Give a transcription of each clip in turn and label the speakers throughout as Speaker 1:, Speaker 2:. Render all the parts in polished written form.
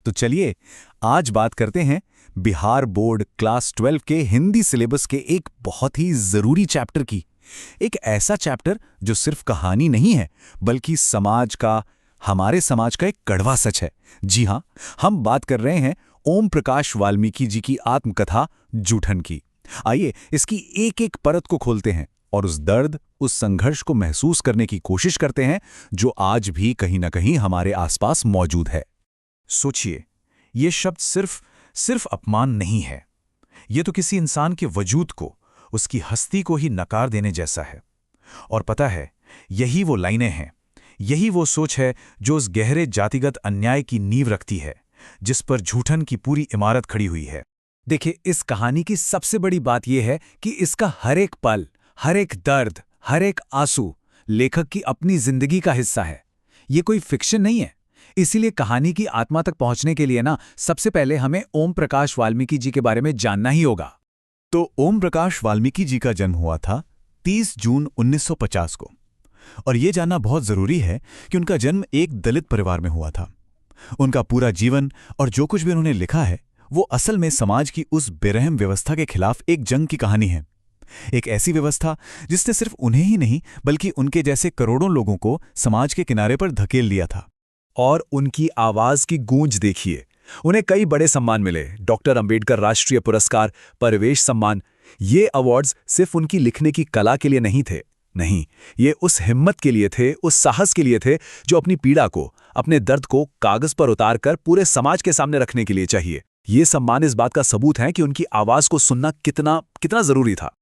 Speaker 1: तो चलिए आज बात करते हैं बिहार बोर्ड क्लास 12 के हिंदी सिलेबस के एक बहुत ही जरूरी चैप्टर की। एक ऐसा चैप्टर जो सिर्फ कहानी नहीं है बल्कि हमारे समाज का एक कड़वा सच है। जी हां, हम बात कर रहे हैं ओम प्रकाश वाल्मीकि जी की आत्मकथा जूठन की। आइए इसकी एक एक परत को खोलते हैं और उस दर्द, उस संघर्ष को महसूस करने की कोशिश करते हैं जो आज भी कहीं ना कहीं हमारे आसपास मौजूद है। सोचिए, ये शब्द सिर्फ अपमान नहीं है। ये तो किसी इंसान के वजूद को, उसकी हस्ती को ही नकार देने जैसा है। और पता है, यही वो लाइनें हैं, यही वो सोच है जो उस गहरे जातिगत अन्याय की नींव रखती है जिस पर जूठन की पूरी इमारत खड़ी हुई है। देखिए, इस कहानी की सबसे बड़ी बात यह है कि इसका हर एक पल, हर एक दर्द, हर एक आंसू लेखक की अपनी जिंदगी का हिस्सा है। ये कोई फिक्शन नहीं है। इसीलिए कहानी की आत्मा तक पहुंचने के लिए सबसे पहले हमें ओम प्रकाश वाल्मीकि जी के बारे में जानना ही होगा।
Speaker 2: तो ओम प्रकाश वाल्मीकि जी का जन्म हुआ था 30 जून 1950 को। और ये जानना बहुत जरूरी है कि उनका जन्म एक दलित परिवार में हुआ था। उनका पूरा जीवन और जो कुछ भी उन्होंने लिखा है वो असल में समाज की उस बेरहम व्यवस्था के खिलाफ एक जंग की कहानी है। एक ऐसी व्यवस्था जिसने सिर्फ उन्हें ही नहीं बल्कि उनके जैसे करोड़ों लोगों को समाज के किनारे पर धकेल दिया था।
Speaker 1: और उनकी आवाज की गूंज देखिए। उन्हें कई बड़े सम्मान मिले, डॉक्टर अंबेडकर राष्ट्रीय पुरस्कार, परिवेश सम्मान। ये अवार्ड्स सिर्फ उनकी लिखने की कला के लिए नहीं थे, नहीं, ये उस हिम्मत के लिए थे, उस साहस के लिए थे जो अपनी पीड़ा को, अपने दर्द को कागज पर उतारकर पूरे समाज के सामने रखने के लिए चाहिए। ये सम्मान इस बात का सबूत है कि उनकी आवाज को सुनना कितना जरूरी था।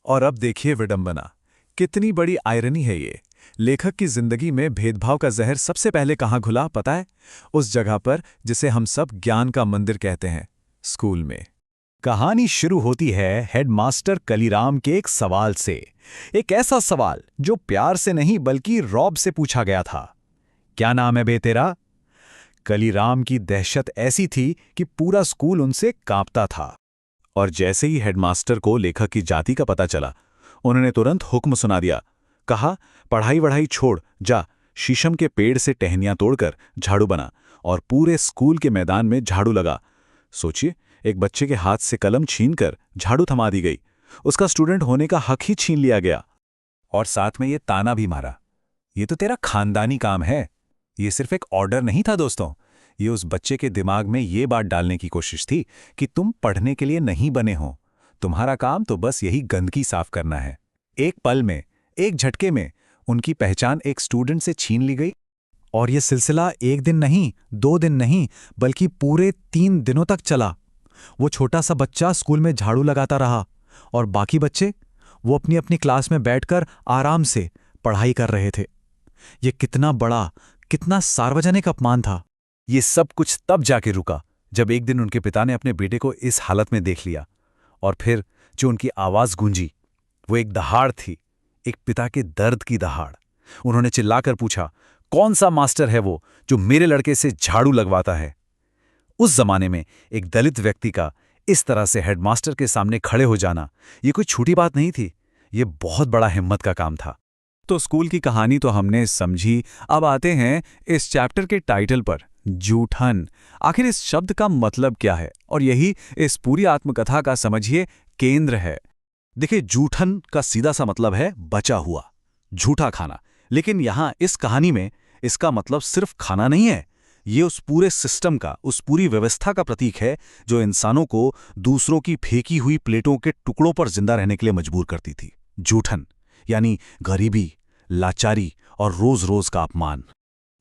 Speaker 2: और अब देखिए विडंबना, कितनी बड़ी आयरनी है ये। लेखक की जिंदगी में भेदभाव का जहर सबसे पहले कहाँ घुला पता है? उस जगह पर जिसे हम सब ज्ञान का मंदिर कहते हैं, स्कूल में।
Speaker 1: कहानी शुरू होती है हेडमास्टर कलीराम के एक सवाल से। एक ऐसा सवाल जो प्यार से नहीं बल्कि रौब से पूछा गया था। क्या नाम है बे तेरा? कलीराम की दहशत ऐसी थी कि पूरा स्कूल उनसे कांपता था।
Speaker 2: और जैसे ही हेडमास्टर को लेखक की जाति का पता चला, उन्होंने तुरंत हुक्म सुना दिया। कहा, पढ़ाई वढ़ाई छोड़, जा शीशम के पेड़ से टहनियां तोड़कर झाड़ू बना और पूरे स्कूल के मैदान में झाड़ू लगा। सोचिए, एक बच्चे के हाथ से कलम छीनकर झाड़ू थमा दी गई। उसका स्टूडेंट होने का हक ही छीन लिया गया। और साथ में ये ताना भी मारा, ये तो तेरा खानदानी काम है। ये सिर्फ एक ऑर्डर नहीं था दोस्तों, ये उस बच्चे के दिमाग में ये बात डालने की कोशिश थी कि तुम पढ़ने के लिए नहीं बने हो, तुम्हारा काम तो बस यही गंदगी साफ करना है। एक पल में, एक झटके में उनकी पहचान एक स्टूडेंट से छीन ली गई।
Speaker 1: और यह सिलसिला एक दिन नहीं, 2 दिन नहीं, बल्कि पूरे 3 दिनों तक चला। वो छोटा सा बच्चा स्कूल में झाड़ू लगाता रहा और बाकी बच्चे, वो अपनी अपनी क्लास में बैठकर आराम से पढ़ाई कर रहे थे। ये कितना बड़ा, कितना सार्वजनिक अपमान था।
Speaker 2: ये सब कुछ तब जाके रुका जब एक दिन उनके पिता ने अपने बेटे को इस हालत में देख लिया। और फिर जो उनकी आवाज गूंजी, वो एक दहाड़ थी, एक पिता के दर्द की दहाड़। उन्होंने चिल्लाकर पूछा, कौन सा मास्टर है वो जो मेरे लड़के से झाड़ू लगवाता है? उस जमाने में एक दलित व्यक्ति का इस तरह से हेडमास्टर के सामने खड़े हो जाना, ये कोई छोटी बात नहीं थी, ये बहुत बड़ा हिम्मत का काम था।
Speaker 1: तो स्कूल की कहानी तो हमने समझी। अब आते हैं इस चैप्टर के टाइटल पर, जूठन। आखिर इस शब्द का मतलब क्या है? और यही इस पूरी आत्मकथा का समझिए केंद्र है।
Speaker 2: देखिए, जूठन का सीधा सा मतलब है बचा हुआ, झूठा खाना। लेकिन यहां इस कहानी में इसका मतलब सिर्फ खाना नहीं है, ये उस पूरे सिस्टम का, उस पूरी व्यवस्था का प्रतीक है जो इंसानों को दूसरों की फेंकी हुई प्लेटों के टुकड़ों पर जिंदा रहने के लिए मजबूर करती थी। जूठन यानी गरीबी, लाचारी और रोज रोज का अपमान।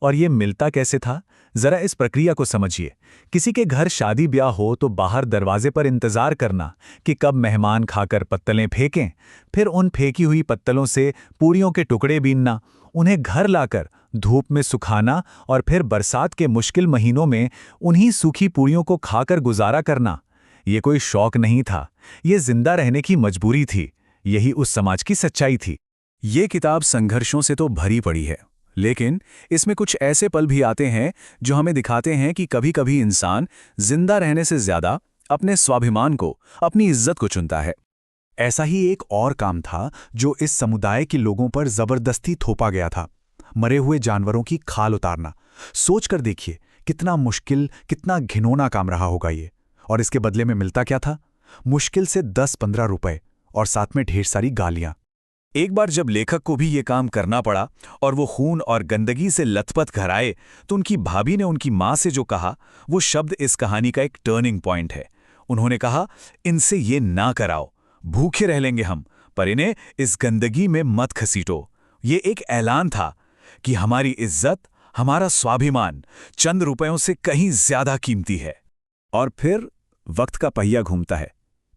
Speaker 1: और ये मिलता कैसे था? जरा इस प्रक्रिया को समझिए। किसी के घर शादी ब्याह हो तो बाहर दरवाजे पर इंतजार करना कि कब मेहमान खाकर पत्तलें फेंकें, फिर उन फेंकी हुई पत्तलों से पूरियों के टुकड़े बीनना, उन्हें घर लाकर धूप में सुखाना और फिर बरसात के मुश्किल महीनों में उन्हीं सूखी पूरियों को खाकर गुजारा करना। ये कोई शौक नहीं था, ये जिंदा रहने की मजबूरी थी। यही उस समाज की सच्चाई थी।
Speaker 2: ये किताब संघर्षों से तो भरी पड़ी है, लेकिन इसमें कुछ ऐसे पल भी आते हैं जो हमें दिखाते हैं कि कभी-कभी इंसान जिंदा रहने से ज्यादा अपने स्वाभिमान को, अपनी इज्जत को चुनता है।
Speaker 1: ऐसा ही एक और काम था जो इस समुदाय के लोगों पर जबरदस्ती थोपा गया था, मरे हुए जानवरों की खाल उतारना। सोचकर देखिए कितना मुश्किल, कितना घिनौना काम रहा होगा ये। और इसके बदले में मिलता क्या था? मुश्किल से 10-15 रुपए और साथ में ढेर सारी गालियां। एक बार जब लेखक को भी ये काम करना पड़ा और वो खून और गंदगी से लथपथ घर आए, तो उनकी भाभी ने उनकी माँ से जो कहा, वो शब्द इस कहानी का एक टर्निंग पॉइंट है। उन्होंने कहा, इनसे ये ना कराओ, भूखे रह लेंगे हम, पर इन्हें इस गंदगी में मत घसीटो। ये एक ऐलान था कि हमारी इज्जत, हमारा स्वाभिमान चंद रुपयों से कहीं ज्यादा कीमती है। और फिर वक्त का पहिया घूमता है।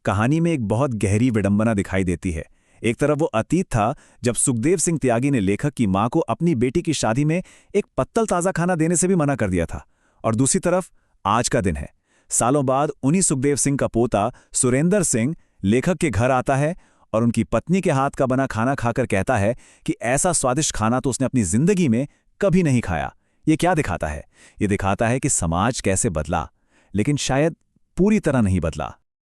Speaker 1: कहानी में एक बहुत गहरी विडंबना दिखाई देती है। एक तरफ वो अतीत था जब सुखदेव सिंह त्यागी ने लेखक की मां को अपनी बेटी की शादी में एक पत्तल ताज़ा खाना देने से भी मना कर दिया था, और दूसरी तरफ आज का दिन है। सालों बाद उन्हीं सुखदेव सिंह का पोता सुरेंद्र सिंह लेखक के घर आता है और उनकी पत्नी के हाथ का बना खाना खाकर कहता है कि ऐसा स्वादिष्ट खाना तो उसने अपनी जिंदगी में कभी नहीं खाया। ये क्या दिखाता है? ये दिखाता है कि समाज कैसे बदला, लेकिन शायद पूरी तरह नहीं बदला।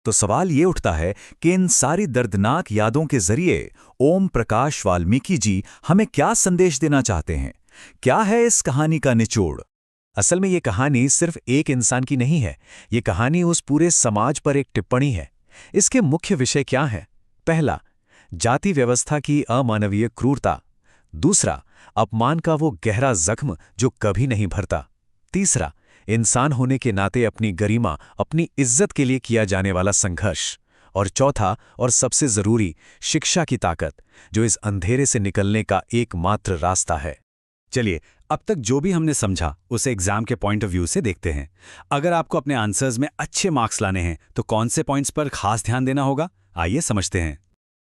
Speaker 1: तो सवाल ये उठता है कि इन सारी दर्दनाक यादों के जरिए ओम प्रकाश वाल्मीकि जी हमें क्या संदेश देना चाहते हैं? क्या है इस कहानी का निचोड़? असल में ये कहानी सिर्फ एक इंसान की नहीं है, ये कहानी उस पूरे समाज पर एक टिप्पणी है। इसके मुख्य विषय क्या हैं? पहला, जाति व्यवस्था की अमानवीय क्रूरता। दूसरा, अपमान का वो गहरा जख्म जो कभी नहीं भरता। तीसरा, इंसान होने के नाते अपनी गरिमा, अपनी इज्जत के लिए किया जाने वाला संघर्ष। और चौथा और सबसे जरूरी, शिक्षा की ताकत, जो इस अंधेरे से निकलने का एकमात्र रास्ता है।
Speaker 3: चलिए, अब तक जो भी हमने समझा उसे एग्जाम के पॉइंट ऑफ व्यू से देखते हैं। अगर आपको अपने आंसर्स में अच्छे मार्क्स लाने हैं तो कौन से पॉइंट्स पर खास ध्यान देना होगा, आइए समझते हैं।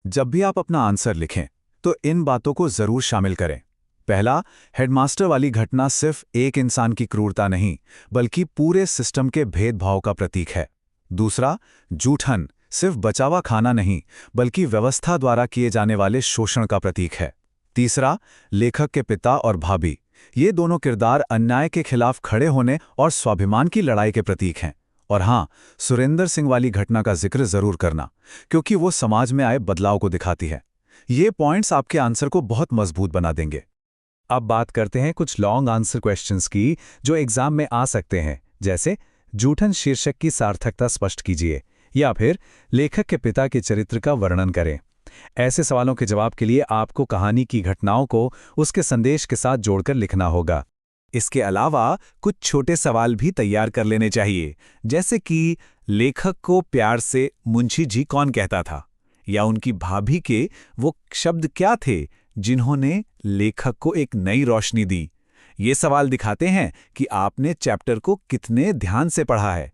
Speaker 1: जब भी आप अपना आंसर लिखें तो इन बातों को जरूर शामिल करें। पहला, हेडमास्टर वाली घटना सिर्फ एक इंसान की क्रूरता नहीं, बल्कि पूरे सिस्टम के भेदभाव का प्रतीक है। दूसरा, जूठन सिर्फ बचावा खाना नहीं, बल्कि व्यवस्था द्वारा किए जाने वाले शोषण का प्रतीक है। तीसरा, लेखक के पिता और भाभी, ये दोनों किरदार अन्याय के खिलाफ खड़े होने और स्वाभिमान की लड़ाई के प्रतीक हैं। और हाँ, सुरेंद्र सिंह वाली घटना का जिक्र जरूर करना, क्योंकि वो समाज में आए बदलाव को दिखाती है। ये पॉइंट्स आपके आंसर को बहुत मजबूत बना देंगे। अब बात करते हैं कुछ लॉन्ग आंसर क्वेश्चंस की जो एग्जाम में आ सकते हैं, जैसे जूठन शीर्षक की सार्थकता स्पष्ट कीजिए, या फिर लेखक के पिता के चरित्र का वर्णन करें। ऐसे सवालों के जवाब के लिए आपको कहानी की घटनाओं को उसके संदेश के साथ जोड़कर लिखना होगा। इसके अलावा कुछ छोटे सवाल भी तैयार कर लेने चाहिए, जैसे कि लेखक को प्यार से मुंशी जी कौन कहता था, या उनकी भाभी के वो शब्द क्या थे जिन्होंने लेखक को एक नई रोशनी दी। ये सवाल दिखाते हैं कि आपने चैप्टर को कितने ध्यान से पढ़ा है।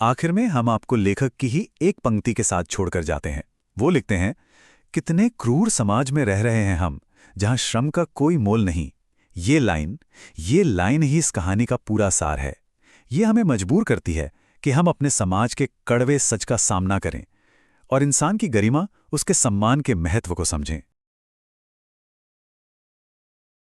Speaker 1: आखिर में हम आपको लेखक की ही एक पंक्ति के साथ छोड़कर जाते हैं। वो लिखते हैं, कितने क्रूर समाज में रह रहे हैं हम, जहां श्रम का कोई मोल नहीं। ये लाइन ही इस कहानी का पूरा सार है। ये हमें मजबूर करती है कि हम अपने समाज के कड़वे सच का सामना करें और इंसान की गरिमा, उसके सम्मान के महत्व को समझें।